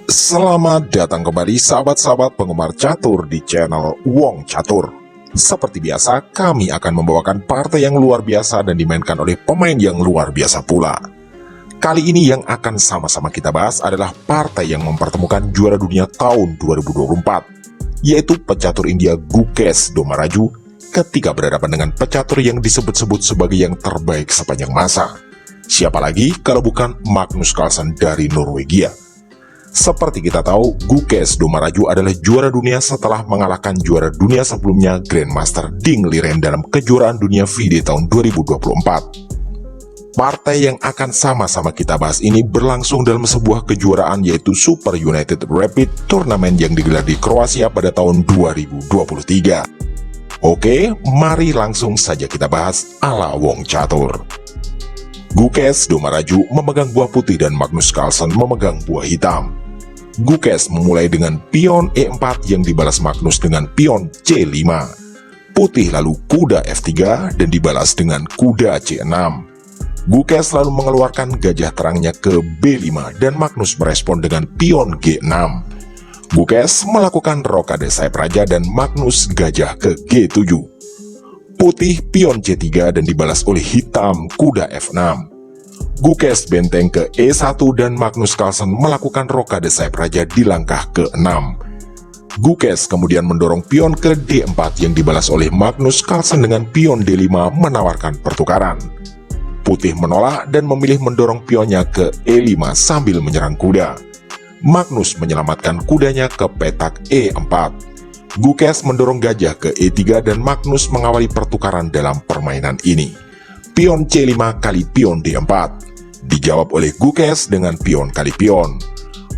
Selamat datang kembali sahabat-sahabat penggemar catur di channel Wong Catur. Seperti biasa, kami akan membawakan partai yang luar biasa dan dimainkan oleh pemain yang luar biasa pula. Kali ini yang akan sama-sama kita bahas adalah partai yang mempertemukan juara dunia tahun 2024, yaitu pecatur India Gukesh Domaraju ketika berhadapan dengan pecatur yang disebut-sebut sebagai yang terbaik sepanjang masa. Siapa lagi kalau bukan Magnus Carlsen dari Norwegia. Seperti kita tahu, Gukesh Domaraju adalah juara dunia setelah mengalahkan juara dunia sebelumnya Grandmaster Ding Liren dalam kejuaraan dunia FIDE tahun 2024. Partai yang akan sama-sama kita bahas ini berlangsung dalam sebuah kejuaraan yaitu Super United Rapid Tournament yang digelar di Kroasia pada tahun 2023. Oke, mari langsung saja kita bahas ala Wong Catur. Gukesh Domaraju memegang buah putih dan Magnus Carlsen memegang buah hitam. Gukesh memulai dengan pion E4 yang dibalas Magnus dengan pion C5. Putih lalu kuda F3 dan dibalas dengan kuda C6. Gukesh lalu mengeluarkan gajah terangnya ke B5 dan Magnus merespon dengan pion G6. Gukesh melakukan rokade sayap raja dan Magnus gajah ke G7. Putih pion C3 dan dibalas oleh hitam kuda F6. Gukesh benteng ke E1 dan Magnus Carlsen melakukan rokade sayap raja di langkah ke-6. Gukesh kemudian mendorong pion ke D4 yang dibalas oleh Magnus Carlsen dengan pion D5 menawarkan pertukaran. Putih menolak dan memilih mendorong pionnya ke E5 sambil menyerang kuda. Magnus menyelamatkan kudanya ke petak E4. Gukesh mendorong gajah ke E3 dan Magnus mengawali pertukaran dalam permainan ini. Pion C5 kali pion D4. Dijawab oleh Gukesh dengan pion kali pion.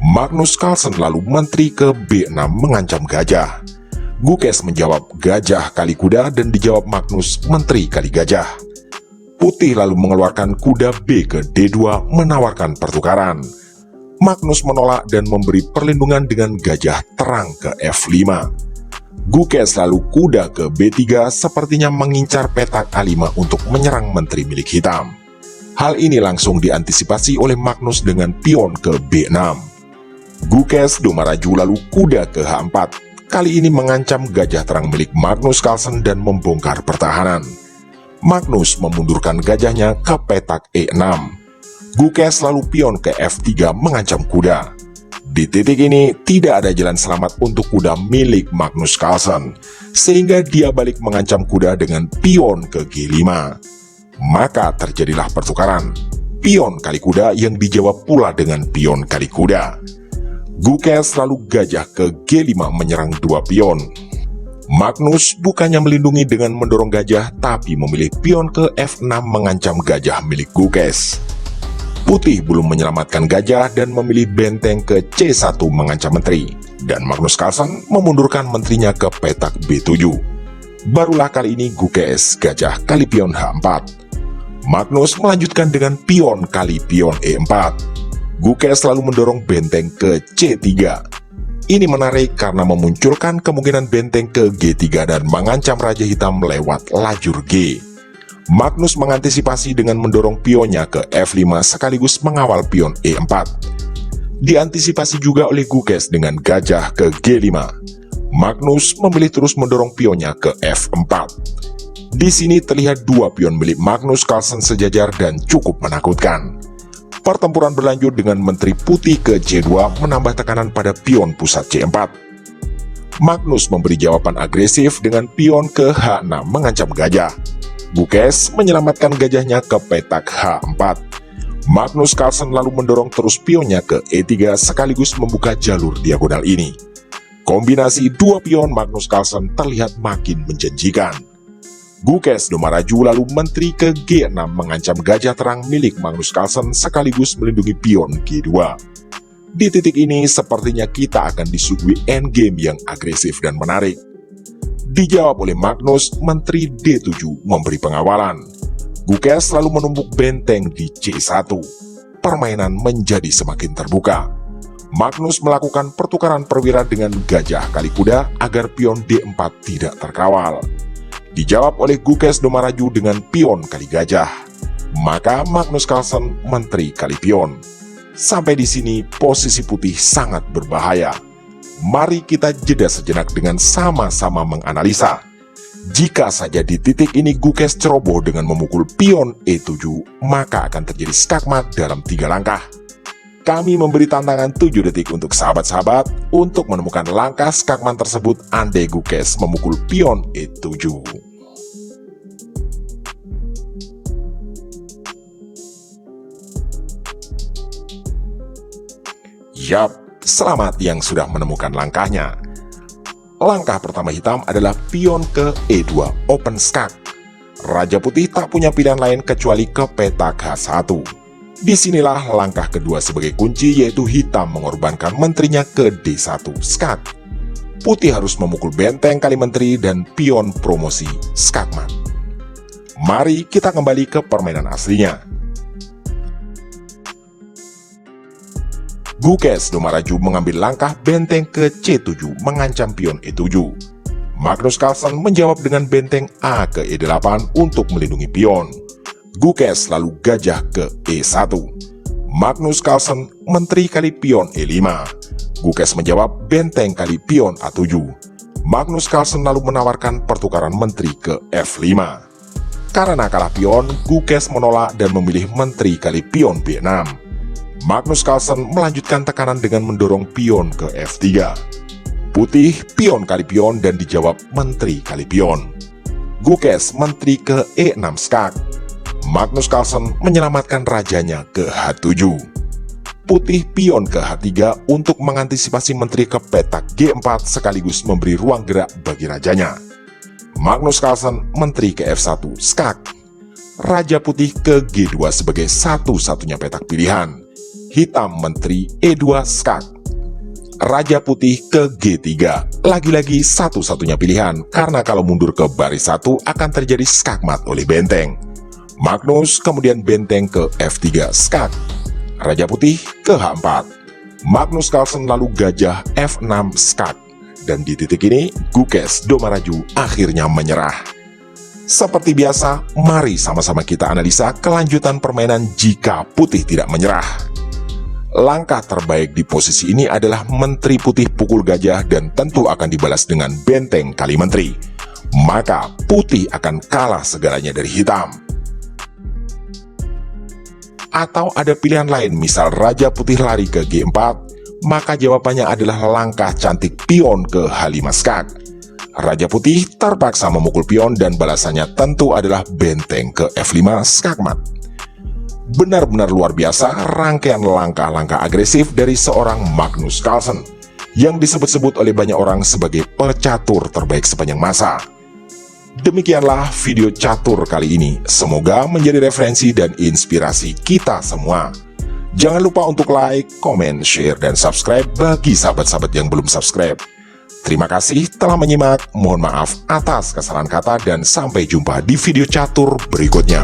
Magnus Carlsen lalu menteri ke B6 mengancam gajah. Gukesh menjawab gajah kali kuda dan dijawab Magnus menteri kali gajah. Putih lalu mengeluarkan kuda B ke D2 menawarkan pertukaran. Magnus menolak dan memberi perlindungan dengan gajah terang ke F5. Gukesh lalu kuda ke B3 sepertinya mengincar petak A5 untuk menyerang menteri milik hitam. Hal ini langsung diantisipasi oleh Magnus dengan pion ke B6. Gukesh Domaraju lalu kuda ke H4. Kali ini mengancam gajah terang milik Magnus Carlsen dan membongkar pertahanan. Magnus memundurkan gajahnya ke petak E6. Gukesh lalu pion ke F3 mengancam kuda. Di titik ini tidak ada jalan selamat untuk kuda milik Magnus Carlsen, sehingga dia balik mengancam kuda dengan pion ke G5. Maka terjadilah pertukaran, pion kali kuda yang dijawab pula dengan pion kali kuda. Gukesh lalu gajah ke G5 menyerang dua pion. Magnus bukannya melindungi dengan mendorong gajah, tapi memilih pion ke F6 mengancam gajah milik Gukesh. Putih belum menyelamatkan gajah dan memilih benteng ke C1 mengancam menteri, dan Magnus Carlsen memundurkan menterinya ke petak B7. Barulah kali ini Gukesh gajah kali pion H4. Magnus melanjutkan dengan pion kali pion E4. Gukesh lalu mendorong benteng ke C3. Ini menarik karena memunculkan kemungkinan benteng ke G3 dan mengancam raja hitam lewat lajur G. Magnus mengantisipasi dengan mendorong pionnya ke F5 sekaligus mengawal pion E4. Diantisipasi juga oleh Gukesh dengan gajah ke G5. Magnus memilih terus mendorong pionnya ke F4. Di sini terlihat dua pion milik Magnus Carlsen sejajar dan cukup menakutkan. Pertempuran berlanjut dengan menteri putih ke C2 menambah tekanan pada pion pusat C4. Magnus memberi jawaban agresif dengan pion ke H6 mengancam gajah. Gukesh menyelamatkan gajahnya ke petak H4. Magnus Carlsen lalu mendorong terus pionnya ke E3 sekaligus membuka jalur diagonal ini. Kombinasi dua pion Magnus Carlsen terlihat makin menjanjikan. Gukesh Domaraju lalu menteri ke G6 mengancam gajah terang milik Magnus Carlsen sekaligus melindungi pion G2. Di titik ini sepertinya kita akan disuguhi endgame yang agresif dan menarik. Dijawab oleh Magnus, menteri D7 memberi pengawalan. Gukesh lalu menumbuk benteng di C1. Permainan menjadi semakin terbuka. Magnus melakukan pertukaran perwira dengan gajah kali kuda agar pion D4 tidak terkawal. Dijawab oleh Gukesh Domaraju dengan pion kali gajah. Maka Magnus Carlsen menteri kali pion. Sampai di sini posisi putih sangat berbahaya. Mari kita jeda sejenak dengan sama-sama menganalisa. Jika saja di titik ini Gukes ceroboh dengan memukul pion E7, maka akan terjadi skakmat dalam 3 langkah. Kami memberi tantangan 7 detik untuk sahabat-sahabat untuk menemukan langkah skakmat tersebut andai Gukes memukul pion E7. Yap, selamat yang sudah menemukan langkahnya. Langkah pertama hitam adalah pion ke E2, open skak. Raja putih tak punya pilihan lain kecuali ke petak H1. Disinilah langkah kedua sebagai kunci, yaitu hitam mengorbankan menterinya ke D1, skak. Putih harus memukul benteng kali menteri dan pion promosi, skakmat. Mari kita kembali ke permainan aslinya. Gukes Domaraju mengambil langkah benteng ke C7 mengancam pion E7. Magnus Carlsen menjawab dengan benteng A ke E8 untuk melindungi pion. Gukes lalu gajah ke E1. Magnus Carlsen menteri kali pion E5. Gukes menjawab benteng kali pion A7. Magnus Carlsen lalu menawarkan pertukaran menteri ke F5. Karena kalah pion, Gukes menolak dan memilih menteri kali pion B6. Magnus Carlsen melanjutkan tekanan dengan mendorong pion ke F3. Putih pion kali pion dan dijawab menteri kali pion. Gukes menteri ke E6 skak. Magnus Carlsen menyelamatkan rajanya ke H7. Putih pion ke H3 untuk mengantisipasi menteri ke petak G4 sekaligus memberi ruang gerak bagi rajanya. Magnus Carlsen menteri ke F1 skak. Raja putih ke G2 sebagai satu-satunya petak pilihan. Hitam menteri E2 skak. Raja putih ke G3, lagi-lagi satu-satunya pilihan, karena kalau mundur ke baris 1 akan terjadi skakmat oleh benteng. Magnus kemudian benteng ke F3 skak. Raja putih ke H4. Magnus Carlsen lalu gajah F6 skak. Dan di titik ini, Gukes Domaraju akhirnya menyerah. Seperti biasa, mari sama-sama kita analisa kelanjutan permainan jika putih tidak menyerah. Langkah terbaik di posisi ini adalah menteri putih pukul gajah dan tentu akan dibalas dengan benteng kali menteri. Maka putih akan kalah segalanya dari hitam. Atau ada pilihan lain, misal raja putih lari ke G4, maka jawabannya adalah langkah cantik pion ke H5 skak. Raja putih terpaksa memukul pion dan balasannya tentu adalah benteng ke F5 skakmat. Benar-benar luar biasa rangkaian langkah-langkah agresif dari seorang Magnus Carlsen yang disebut-sebut oleh banyak orang sebagai pecatur terbaik sepanjang masa. Demikianlah video catur kali ini, semoga menjadi referensi dan inspirasi kita semua. Jangan lupa untuk like, komen, share, dan subscribe bagi sahabat-sahabat yang belum subscribe. Terima kasih telah menyimak, mohon maaf atas kesalahan kata dan sampai jumpa di video catur berikutnya.